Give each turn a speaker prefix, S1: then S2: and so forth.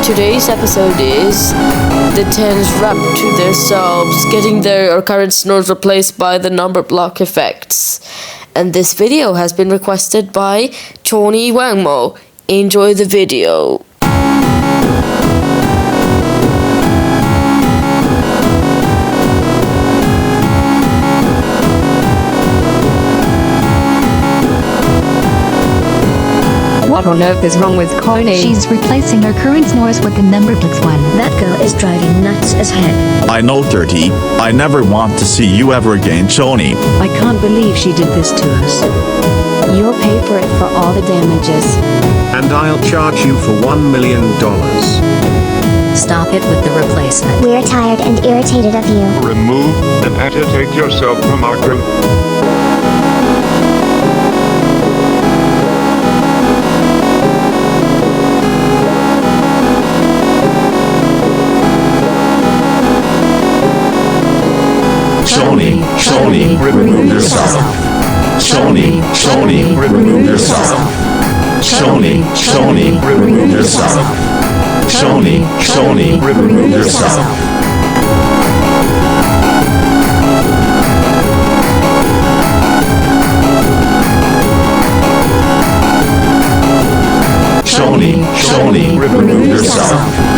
S1: today's episode is the 10s rap to themselves, getting their current snores replaced by the number block effects. And this video has been requested by Tony Wangmo. Enjoy the video.
S2: What on earth is wrong with Connie?
S3: She's replacing her current snores with the numberblocks one.
S4: That girl is driving nuts as heck.
S5: I know, 30. I never want to see you ever again, Tony.
S6: I can't believe she did this to us.
S7: You'll pay for it for all the damages.
S8: And I'll charge you for $1 million.
S4: Stop it with the replacement.
S9: We're tired and irritated of you.
S10: Remove and take yourself from our group.
S5: Shoni, remove yourself. Shoni, remove yourself. Shoni, remove yourself. Shoni, remove yourself. Shoni, remove yourself.